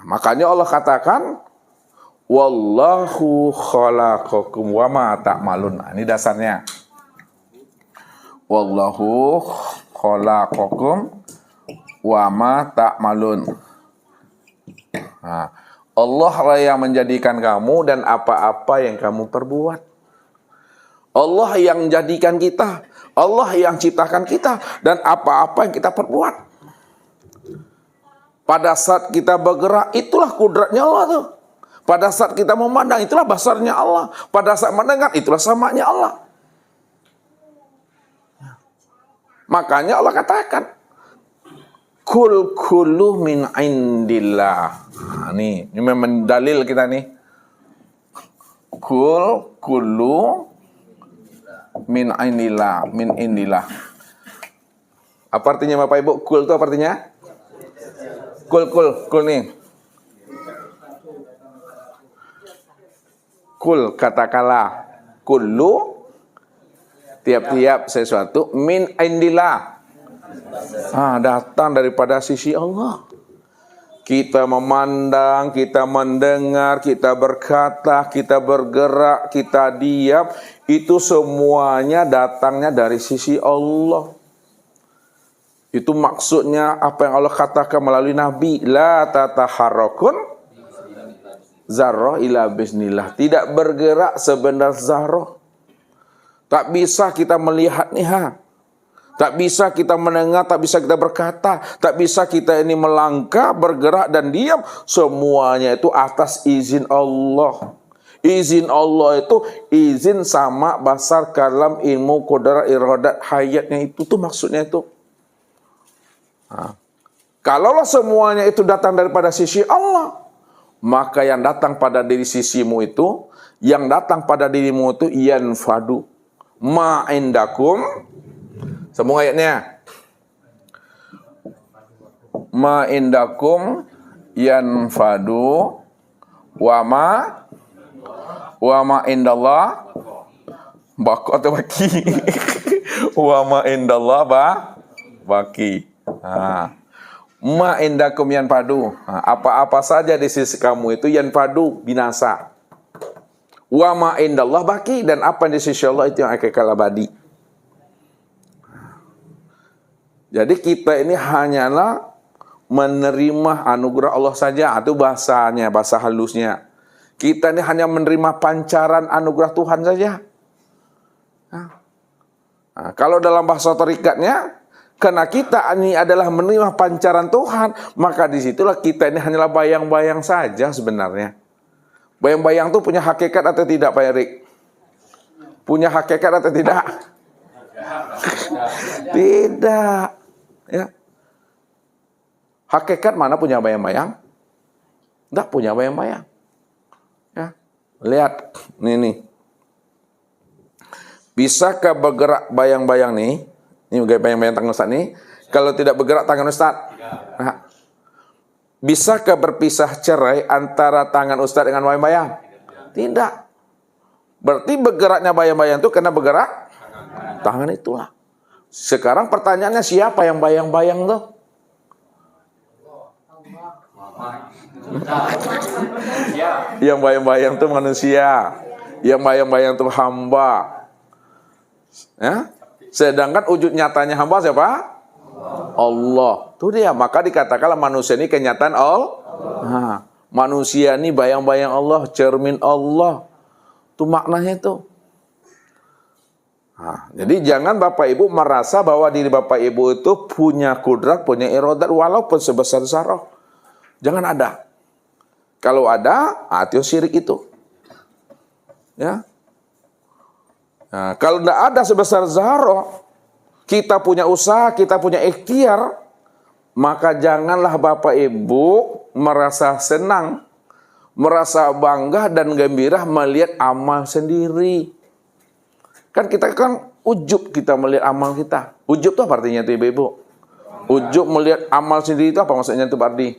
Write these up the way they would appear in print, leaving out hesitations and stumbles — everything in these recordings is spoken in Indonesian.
Makanya Allah katakan, wallahu khalaqakum wa ma ta'malun. Ini dasarnya. Wallahu khalaqakum wa ma ta'malun. Nah, Allah lah yang menjadikan kamu dan apa-apa yang kamu perbuat. Allah yang menjadikan kita, Allah yang ciptakan kita dan apa-apa yang kita perbuat. Pada saat kita bergerak, itulah kudratnya Allah tuh. Pada saat kita memandang, itulah basarnya Allah. Pada saat mendengar, itulah samanya Allah. Makanya Allah katakan, kul kullu min indillah. Nah, ini memang dalil kita nih. Kul kullu min indillah, min indillah. Apa artinya Bapak Ibu? Kul itu apa artinya? Kul nih. Kul katakanlah, kullu tiap-tiap sesuatu min indillah. Datang daripada sisi Allah. Kita memandang, kita mendengar, kita berkata, kita bergerak, kita diam, itu semuanya datangnya dari sisi Allah. Itu maksudnya apa yang Allah katakan melalui Nabi, la tataharrakun zarrah ila bismillah. Tidak bergerak sebenar zarrah. Tak bisa kita melihat nih Tak bisa kita mendengar, tak bisa kita berkata, tak bisa kita ini melangkah, bergerak dan diam. Semuanya itu atas izin Allah. Izin Allah itu izin sama basar kalam ilmu qudrat iradat hayatnya itu tuh maksudnya itu. Kalaulah semuanya itu datang daripada sisi Allah, maka yang datang pada diri sisimu itu, yang datang pada dirimu itu yanfadu ma indakum. Semua ayatnya. Ma indakum yanfadu wa ma indallah baqi atau baki. Wa ma indallah baki. Ma indakum yanfadu. Apa-apa saja di sisi kamu itu yanfadu, binasa. Wa ma indallah baki, dan apa di sisi Allah itu yang kekal abadi. Jadi kita ini hanyalah menerima anugerah Allah saja. Itu bahasanya, bahasa halusnya. Kita ini hanya menerima pancaran anugerah Tuhan saja. Kalau dalam bahasa tarikatnya, karena kita ini adalah menerima pancaran Tuhan, maka disitulah kita ini hanyalah bayang-bayang saja sebenarnya. Bayang-bayang itu punya hakikat atau tidak, Pak Erik? Punya hakikat atau tidak? Tidak. Ya. Hakikat mana punya bayang-bayang? Tidak punya bayang-bayang. Ya. Lihat, nih. Bisakah bergerak bayang-bayang nih? Ini bayang-bayang tangan Ustaz nih. Kalau tidak bergerak tangan Ustaz. Nah, bisakah berpisah cerai antara tangan Ustaz dengan bayang-bayang? Tidak. Berarti bergeraknya bayang-bayang itu karena bergerak tangan itulah. Sekarang pertanyaannya, siapa yang bayang-bayang tuh? Yang bayang-bayang tuh manusia. Yang bayang-bayang tuh hamba. Ya? Sedangkan wujud nyatanya hamba siapa? Allah. Tuh dia, maka dikatakanlah manusia ini kenyataan Allah. Manusia ini bayang-bayang Allah, cermin Allah. Itu maknanya itu. Jadi jangan Bapak Ibu merasa bahwa diri Bapak Ibu itu punya kudrat, punya iradat walaupun sebesar zarrah. Jangan ada. Kalau ada, itu syirik itu. Ya. Nah, kalau tidak ada sebesar zarrah, kita punya usaha, kita punya ikhtiar, maka janganlah Bapak Ibu merasa senang, merasa bangga dan gembira melihat amal sendiri. Kan kita ujub kita melihat amal kita. Ujub itu apa artinya itu Ibu-Ibu? Ujub melihat amal sendiri itu apa maksudnya itu Pak Ardi?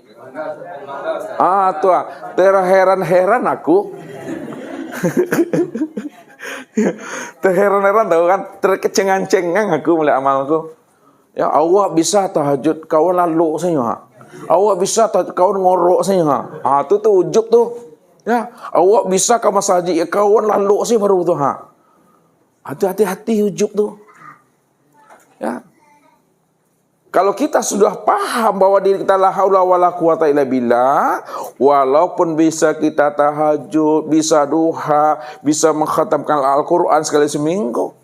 Terheran-heran aku. Terheran-heran tahu kan? Terkeceng-cengang aku melihat amalku. Ya Allah bisa tahajud kau lalu saya. Awak bisa tak kawan ngorok sih ha. Tu ujub tu. Ya, awak bisa ke masjid ya kawan lalu sih baru tu ha. Hati-hati ujub tu. Ya. Kalau kita sudah paham bahwa diri kita la haula wala quwata illa billah, walaupun bisa kita tahajud, bisa duha, bisa mengkhatamkan Al-Quran sekali seminggu,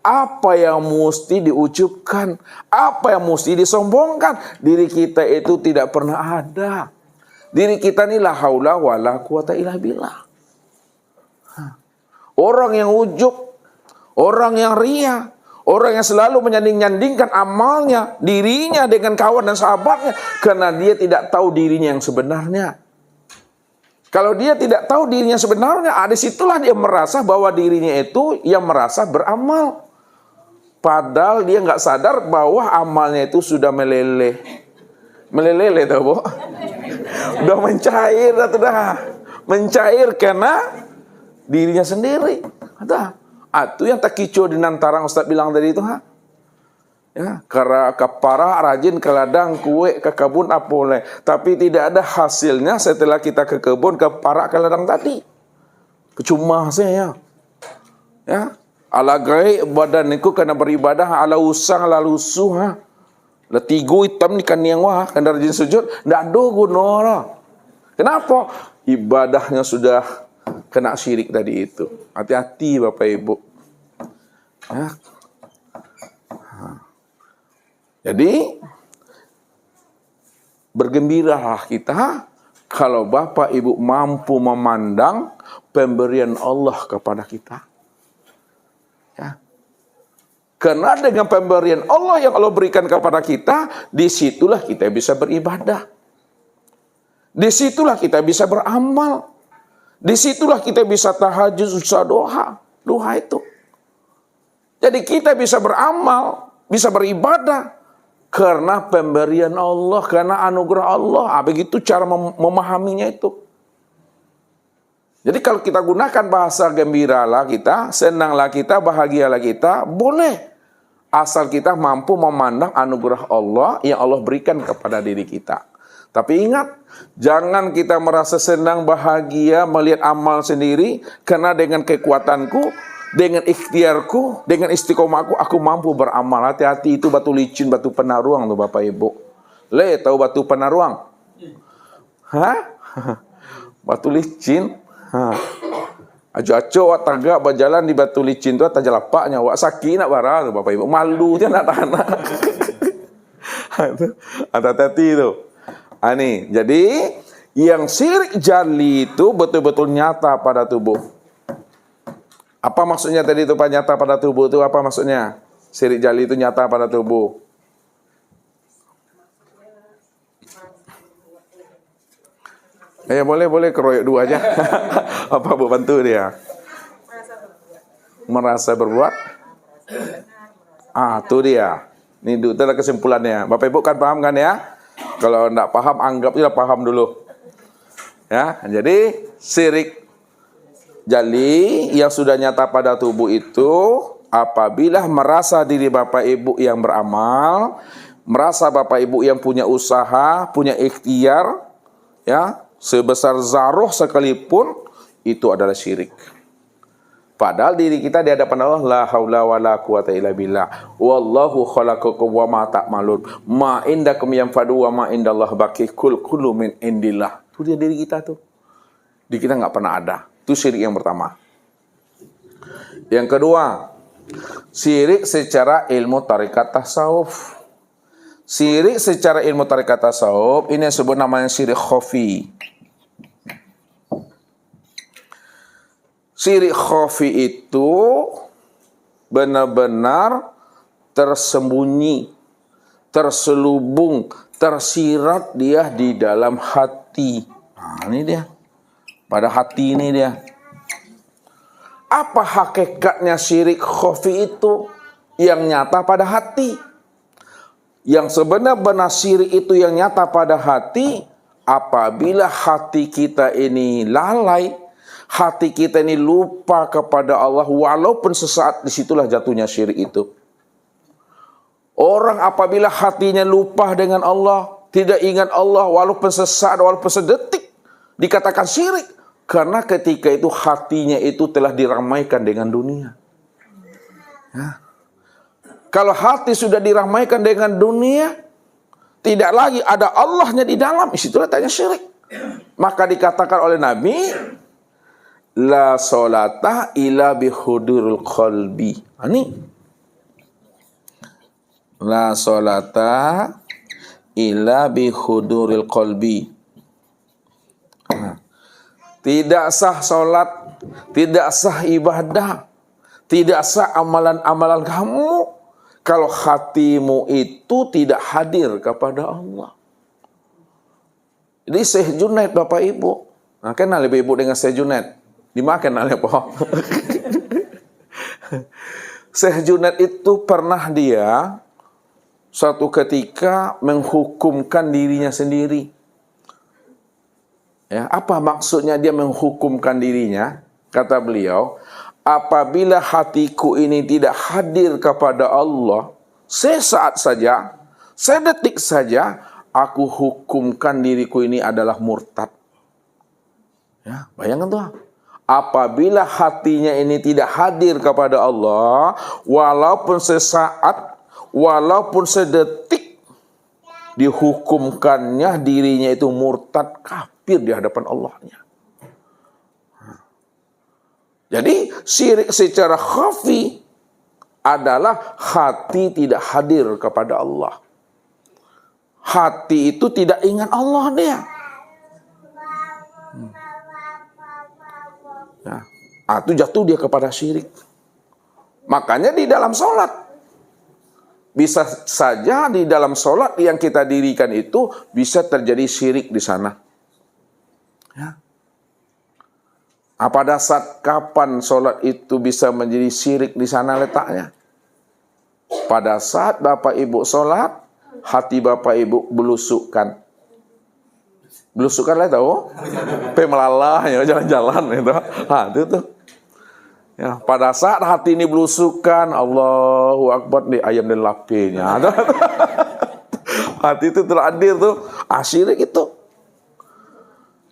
apa yang mesti diucapkan, apa yang mesti disombongkan? Diri kita itu tidak pernah ada. Diri kita ni la haula wala quwata illa billah. Orang yang ujub, orang yang ria, orang yang selalu menyanding-nyandingkan amalnya, dirinya dengan kawan dan sahabatnya, karena dia tidak tahu dirinya yang sebenarnya. Kalau dia tidak tahu dirinya sebenarnya, disitulah dia merasa bahwa dirinya itu yang merasa beramal. Padahal dia nggak sadar bahwa amalnya itu sudah meleleh. Meleleh tahu bu? Udah mencair, dah. Mencair karena dirinya sendiri. Itu yang tak kicau di nantarang Ustaz bilang tadi itu ha. Ya, karena kapara rajin ke ladang kue ke kebun apa boleh, tapi tidak ada hasilnya setelah kita ke kebun ke para ke ladang tadi. Percuma saya. Ya, ala gai badan niku kena beribadah ala usang ala lusuh ha. Lah tigo hitam ni kan yang wah kan rajin sujud ndak ada guna lah. Kenapa? Ibadahnya sudah kena syirik tadi itu. Hati-hati Bapak Ibu. Ya. Jadi bergembiralah kita kalau Bapak Ibu mampu memandang pemberian Allah kepada kita. Ya. Karena dengan pemberian Allah yang Allah berikan kepada kita, disitulah kita bisa beribadah. Disitulah kita bisa beramal. Disitulah kita bisa tahajud, susah doa. Doa itu. Jadi kita bisa beramal, bisa beribadah. Karena pemberian Allah, karena anugerah Allah. Begitu cara memahaminya itu. Jadi kalau kita gunakan bahasa gembiralah kita, senanglah kita, bahagialah kita, boleh. Asal kita mampu memandang anugerah Allah yang Allah berikan kepada diri kita. Tapi ingat, jangan kita merasa senang, bahagia, melihat amal sendiri, karena dengan kekuatanku, dengan ikhtiarku, dengan istiqomahku, aku mampu beramal. Hati-hati, itu batu licin, batu penaruang tuh Bapak Ibu. Tahu batu penaruang? Hah? Batu licin? Ajo-ajo wak tagak berjalan di batu licin tu atas jalapaknya wak sakit nak barang tu Bapak Ibu. Malu dia nak tahan. Hati-hati tu. Nih, jadi yang syirik jali itu betul-betul nyata pada tubuh. Apa maksudnya tadi itu Pak, nyata pada tubuh itu apa maksudnya? Syirik jali itu nyata pada tubuh. Boleh keroyok dua aja. Apa Bu bantu dia? Merasa berbuat. Itu dia. Ini itu adalah kesimpulannya. Bapak Ibu kan paham kan ya? Kalau enggak paham, anggap aja paham dulu. Ya, jadi syirik jali yang sudah nyata pada tubuh itu apabila merasa diri Bapak Ibu yang beramal, merasa Bapak Ibu yang punya usaha, punya ikhtiar, ya, sebesar zarah sekalipun, itu adalah syirik. Padahal diri kita di hadapan Allah la haula wala quwata illa billah. Wallahu khalaqakum wa ma ta'malun. Ma indakum yanfadu wa ma indallah baqi kullu min indillah. Itu dia diri kita tuh. Di kita enggak pernah ada. Itu syirik yang pertama. Yang kedua, syirik secara ilmu tarekat tasawuf. Syirik secara ilmu tarekat tasawuf ini disebut namanya syirik khafi. Syirik khafi itu benar-benar tersembunyi, terselubung, tersirat dia di dalam hati. Ini dia. Pada hati ini dia. Apa hakikatnya syirik khafi itu? Yang nyata pada hati. Yang sebenar-benar syirik itu yang nyata pada hati, apabila hati kita ini lalai, hati kita ini lupa kepada Allah, walaupun sesaat, disitulah jatuhnya syirik itu. Orang apabila hatinya lupa dengan Allah, tidak ingat Allah walaupun sesaat, walaupun sedetik, dikatakan syirik. Karena ketika itu hatinya itu telah diramaikan dengan dunia. Ya. Kalau hati sudah diramaikan dengan dunia, tidak lagi ada Allahnya di dalam, disitulah tanya syirik. Maka dikatakan oleh Nabi, la solata illa bihudurul qalbi. Ini la solata illa bihuduril qalbi. Tidak sah solat, tidak sah ibadah, tidak sah amalan-amalan kamu kalau hatimu itu tidak hadir kepada Allah. Jadi Syekh Junaid Bapak Ibu, nah, kenal ibu-ibu dengan Syekh Junaid? Dimakan oleh apa? Syekh Junaid itu pernah dia suatu ketika menghukumkan dirinya sendiri. Ya, apa maksudnya dia menghukumkan dirinya? Kata beliau, apabila hatiku ini tidak hadir kepada Allah, sesaat saja, sedetik saja, aku hukumkan diriku ini adalah murtad. Ya, bayangkan tuh. Apabila hatinya ini tidak hadir kepada Allah, walaupun sesaat, walaupun sedetik, dihukumkannya dirinya itu murtad, kafir di hadapan Allahnya. Jadi syirik secara khafi adalah hati tidak hadir kepada Allah. Hati itu tidak ingat Allah dia. Nah, itu jatuh dia kepada syirik. Makanya di dalam sholat, bisa saja di dalam sholat yang kita dirikan itu bisa terjadi syirik di sana. Ya. Pada saat kapan sholat itu bisa menjadi syirik di sana letaknya? Pada saat Bapak Ibu sholat, hati Bapak Ibu belusukan. Belusukan lah tahu? Melalah ya jalan-jalan itu. Itu tuh. Ya, pada saat hati ini belusukan, Allahu Akbar di ayam dan lapenya. Hati itu telah hadir tuh, syirik itu.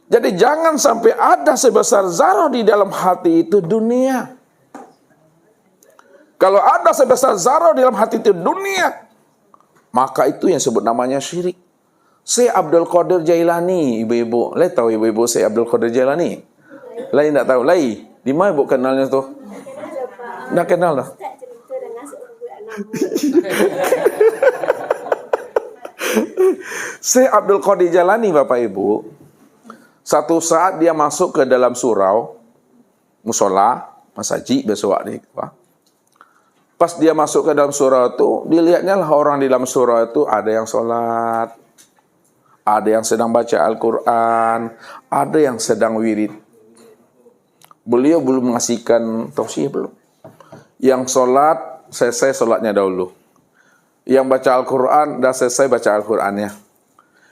Jadi jangan sampai ada sebesar zarah di dalam hati itu dunia. Kalau ada sebesar zarah di dalam hati itu dunia, maka itu yang sebut namanya syirik. Syekh Abdul Qadir Jailani, ibu-ibu, lai tahu ibu-ibu Syekh Abdul Qadir Jailani? Lai tak tahu, lai. Di mana ibu kenalnya tuh? Dah kenal dah. Syekh Abdul Qadir Jailani Bapak Ibu, satu saat dia masuk ke dalam surau, musola, masjid besok nih, Pak. Pas dia masuk ke dalam surau itu, dilihatnya lah orang di dalam surau itu ada yang sholat, ada yang sedang baca Al-Quran, ada yang sedang wirid. Beliau belum mengasihkan tausiah belum. Yang sholat, selesai sholatnya dahulu. Yang baca Al-Quran, dah selesai baca Al-Qurannya.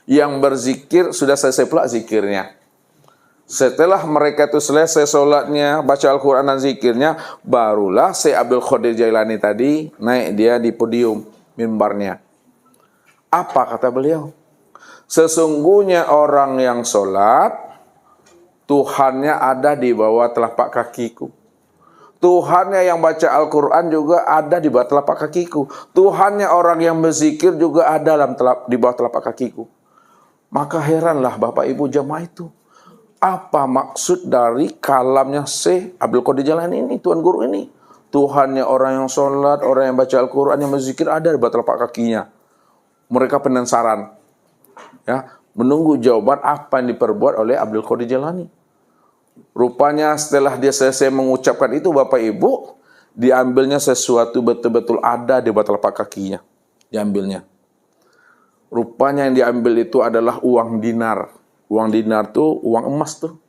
Yang berzikir, sudah selesai pula zikirnya. Setelah mereka itu selesai sholatnya, baca Al-Quran dan zikirnya, barulah Syekh Abdul Qadir Jailani tadi naik dia di podium mimbarnya. Apa kata beliau? Sesungguhnya orang yang sholat, Tuhannya ada di bawah telapak kakiku. Tuhannya yang baca Al-Quran juga ada di bawah telapak kakiku. Tuhannya orang yang berzikir juga ada di bawah telapak kakiku. Maka heranlah Bapak Ibu jamaah itu. Apa maksud dari kalamnya Syekh Abdul Qadir Jailani ini, Tuan Guru ini? Tuhannya orang yang sholat, orang yang baca Al-Quran, yang berzikir ada di bawah telapak kakinya. Mereka penasaran. Ya, menunggu jawaban apa yang diperbuat oleh Abdul Qadir Jailani. Rupanya setelah dia selesai mengucapkan itu Bapak Ibu, diambilnya sesuatu betul-betul ada di bawah telapak kakinya. Diambilnya. Rupanya yang diambil itu adalah uang dinar. Uang dinar tuh uang emas tuh.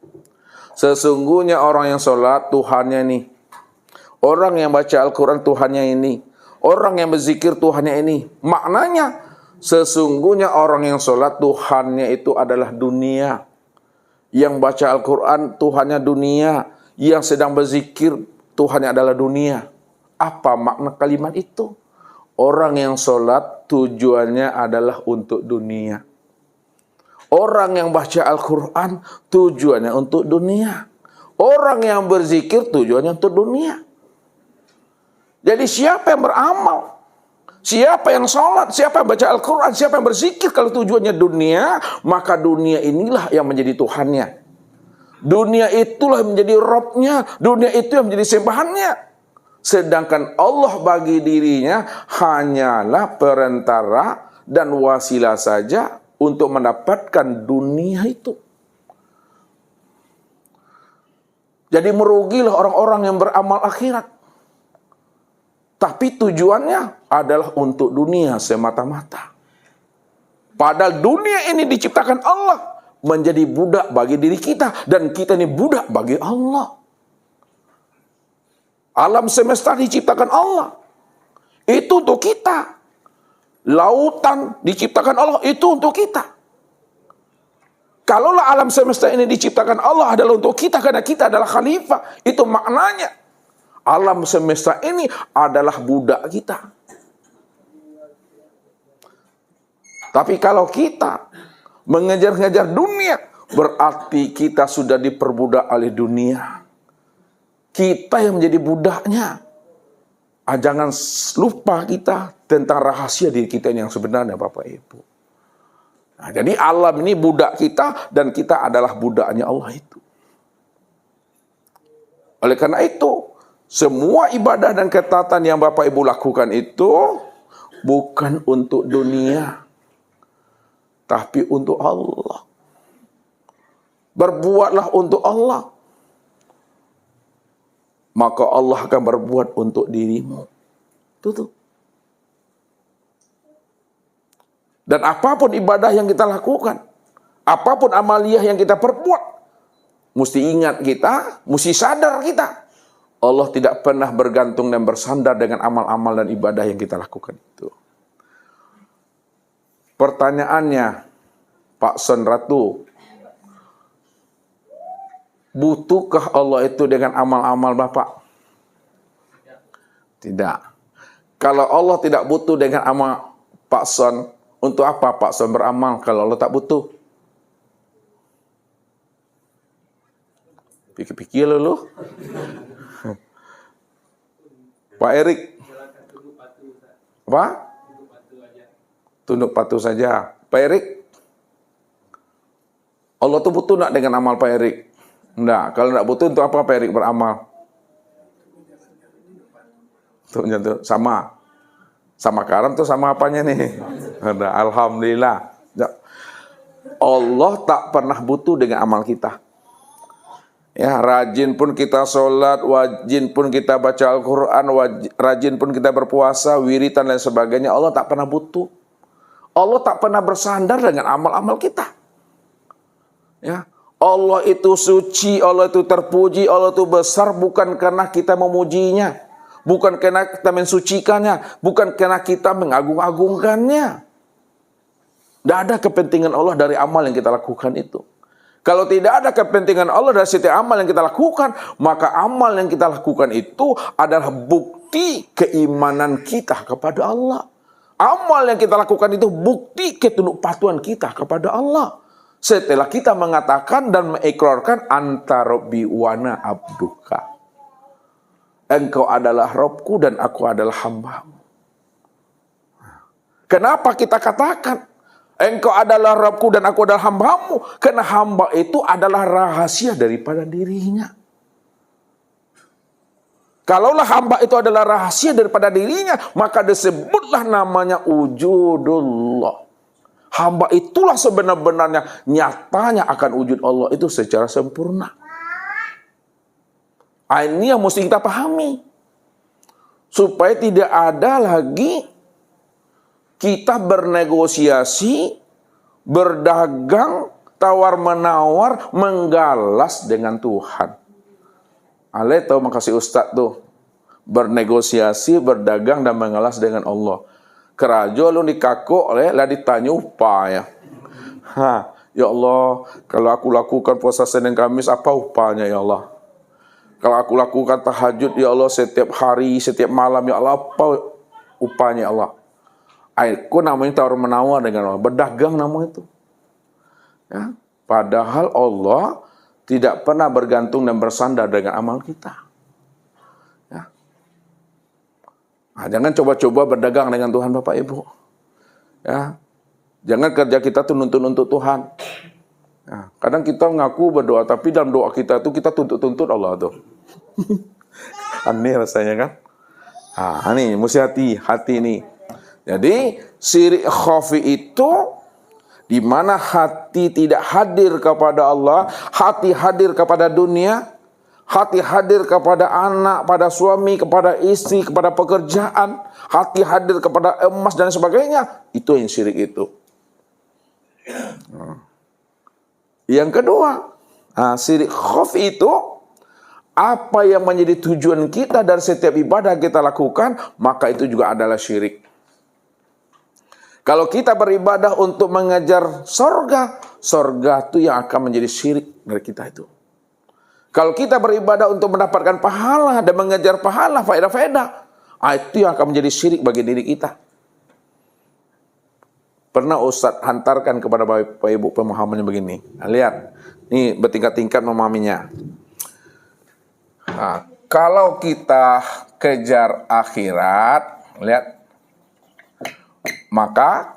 Sesungguhnya orang yang sholat Tuhannya ini. Orang yang baca Al-Quran Tuhannya ini. Orang yang berzikir Tuhannya ini. Maknanya sesungguhnya orang yang sholat Tuhannya itu adalah dunia. Yang baca Al-Quran Tuhannya dunia. Yang sedang berzikir Tuhannya adalah dunia. Apa makna kalimat itu? Orang yang sholat tujuannya adalah untuk dunia. Orang yang baca Al-Quran tujuannya untuk dunia. Orang yang berzikir tujuannya untuk dunia. Jadi siapa yang beramal, siapa yang sholat, siapa yang baca Al-Quran, siapa yang berzikir, kalau tujuannya dunia, maka dunia inilah yang menjadi Tuhannya. Dunia itulah yang menjadi Robnya, dunia itu yang menjadi sembahannya. Sedangkan Allah bagi dirinya hanyalah perantara dan wasilah saja untuk mendapatkan dunia itu. Jadi merugilah orang-orang yang beramal akhirat. Tapi tujuannya adalah untuk dunia semata-mata. Padahal dunia ini diciptakan Allah menjadi budak bagi diri kita, dan kita ini budak bagi Allah. Alam semesta diciptakan Allah, itu untuk kita. Lautan diciptakan Allah, itu untuk kita. Kalaulah alam semesta ini diciptakan Allah adalah untuk kita karena kita adalah khalifah, itu maknanya alam semesta ini adalah budak kita. Tapi kalau kita mengejar-ngejar dunia, berarti kita sudah diperbudak oleh dunia. Kita yang menjadi budaknya. Jangan lupa kita tentang rahasia diri kita yang sebenarnya, Bapak Ibu. Nah, jadi alam ini budak kita dan kita adalah budaknya Allah itu. Oleh karena itu, semua ibadah dan ketaatan yang Bapak Ibu lakukan itu bukan untuk dunia, tapi untuk Allah. Berbuatlah untuk Allah, maka Allah akan berbuat untuk dirimu. Tutup. Dan apapun ibadah yang kita lakukan, apapun amaliyah yang kita perbuat, mesti ingat kita, mesti sadar kita, Allah tidak pernah bergantung dan bersandar dengan amal-amal dan ibadah yang kita lakukan itu. Pertanyaannya, Pak Son Ratu, butuhkah Allah itu dengan amal-amal Bapak? Tidak. Kalau Allah tidak butuh dengan amal Pak Son, untuk apa Pak Son beramal kalau Allah tak butuh? Pikir-pikir lu. Pak Erik. Apa? Tunduk patuh saja. Pak Erik. Allah tuh butuh nak dengan amal Pak Erik? Enggak. Kalau enggak butuh untuk apa Pak Erik beramal? Tuh, sama. Sama karam tuh sama apanya nih? Alhamdulillah. Allah tak pernah butuh dengan amal kita. Ya, rajin pun kita sholat, wajin pun kita baca Al-Quran, rajin pun kita berpuasa, wiritan dan sebagainya. Allah tak pernah butuh. Allah tak pernah bersandar dengan amal-amal kita. Ya, Allah itu suci, Allah itu terpuji, Allah itu besar bukan karena kita memujinya, bukan karena kita mensucikannya, bukan karena kita mengagung-agungkannya. Tidak ada kepentingan Allah dari amal yang kita lakukan itu. Kalau tidak ada kepentingan Allah dari setiap amal yang kita lakukan, maka amal yang kita lakukan itu adalah bukti keimanan kita kepada Allah. Amal yang kita lakukan itu bukti ketundukpatuhan kita kepada Allah. Setelah kita mengatakan dan mengikrarkan anta rabbi wa ana abduka. Engkau adalah Robku dan aku adalah hambamu. Kenapa kita katakan engkau adalah Robku dan aku adalah hambamu? Karena hamba itu adalah rahasia daripada dirinya. Kalaulah hamba itu adalah rahasia daripada dirinya, maka disebutlah namanya wujudullah. Hamba itulah sebenar-benarnya, nyatanya akan wujud Allah itu secara sempurna. Ini yang mesti kita pahami. Supaya tidak ada lagi kita bernegosiasi, berdagang, tawar-menawar, menggalas dengan Tuhan. Ale tahu makasih Ustaz tuh. Bernegosiasi, berdagang, dan mengalas dengan Allah. Kerajo lu dikako oleh lah ditanya upaya. Ya Allah, kalau aku lakukan puasa Senin Kamis, apa upahnya ya Allah? Kalau aku lakukan tahajud ya Allah setiap hari, setiap malam ya Allah, apa upahnya ya Allah? Aku namanya tawar menawar dengan Allah, berdagang namanya itu. Ya, padahal Allah tidak pernah bergantung dan bersandar dengan amal kita. Ya. Nah, jangan coba-coba berdagang dengan Tuhan Bapak Ibu. Ya. Jangan kerja kita tuh nuntut-nuntut Tuhan. Ya. Kadang kita ngaku berdoa, tapi dalam doa kita tuh kita tuntut-tuntut Allah tuh. Aneh rasanya kan? Ah, ini mesti hati ini. Jadi syirik khafi itu di mana hati tidak hadir kepada Allah, hati hadir kepada dunia, hati hadir kepada anak, pada suami, kepada istri, kepada pekerjaan, hati hadir kepada emas dan sebagainya. Itu yang syirik itu. Yang kedua, syirik khafi itu apa yang menjadi tujuan kita dari setiap ibadah kita lakukan, maka itu juga adalah syirik. Kalau kita beribadah untuk mengejar sorga, sorga itu yang akan menjadi syirik dari kita itu. Kalau kita beribadah untuk mendapatkan pahala dan mengejar pahala, faedah-faedah, itu yang akan menjadi syirik bagi diri kita. Pernah Ustadz hantarkan kepada Bapak Ibu pemahamannya begini. Nah, lihat, ini bertingkat-tingkat memahaminya. Nah, kalau kita kejar akhirat, lihat, maka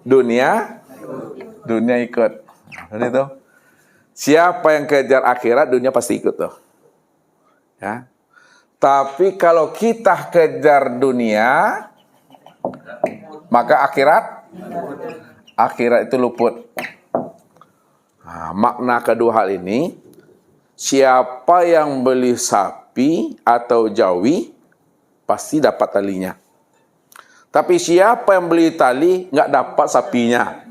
dunia ikut. Nah, itu. Siapa yang kejar akhirat, dunia pasti ikut tuh. Ya. Tapi kalau kita kejar dunia, maka akhirat itu luput. Nah, makna kedua hal ini, siapa yang beli sapi atau jawi pasti dapat talinya. Tapi siapa yang beli tali nggak dapat sapinya.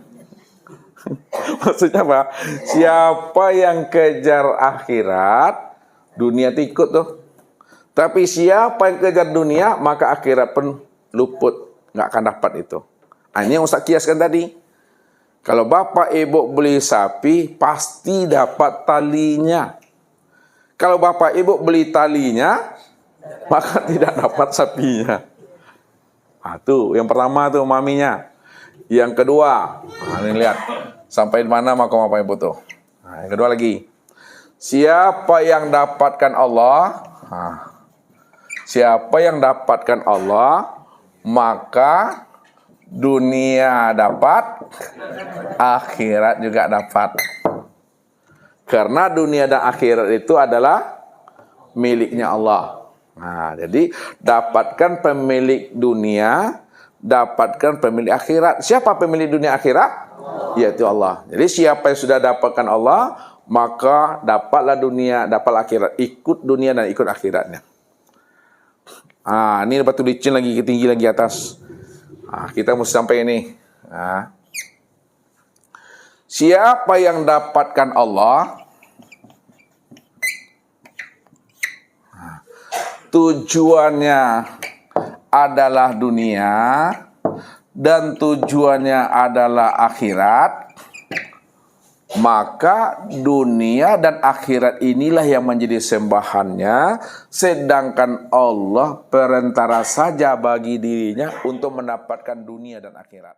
Maksudnya apa? Siapa yang kejar akhirat, dunia ikut tuh. Tapi siapa yang kejar dunia, maka akhirat pun luput, nggak akan dapat itu. Ini yang Ustaz kiaskan tadi. Kalau Bapak Ibu beli sapi, pasti dapat talinya. Kalau Bapak Ibu beli talinya, maka tidak dapat sapinya. Tuh, yang pertama tuh maminya. Yang kedua, ini lihat. Sampai di mana makom Bapak Ibu tuh. Yang kedua lagi. Siapa yang dapatkan Allah? Siapa yang dapatkan Allah, maka dunia dapat, akhirat juga dapat. Karena dunia dan akhirat itu adalah miliknya Allah. Nah, jadi dapatkan pemilik dunia, dapatkan pemilik akhirat. Siapa pemilik dunia akhirat? Yaitu Allah. Jadi siapa yang sudah dapatkan Allah, maka dapatlah dunia, dapat akhirat. Ikut dunia dan ikut akhiratnya. Ini batu licin lagi, tinggi lagi atas. Kita mesti sampai ini. Siapa yang dapatkan Allah, tujuannya adalah dunia dan tujuannya adalah akhirat, maka dunia dan akhirat inilah yang menjadi sembahannya, sedangkan Allah perantara saja bagi dirinya untuk mendapatkan dunia dan akhirat.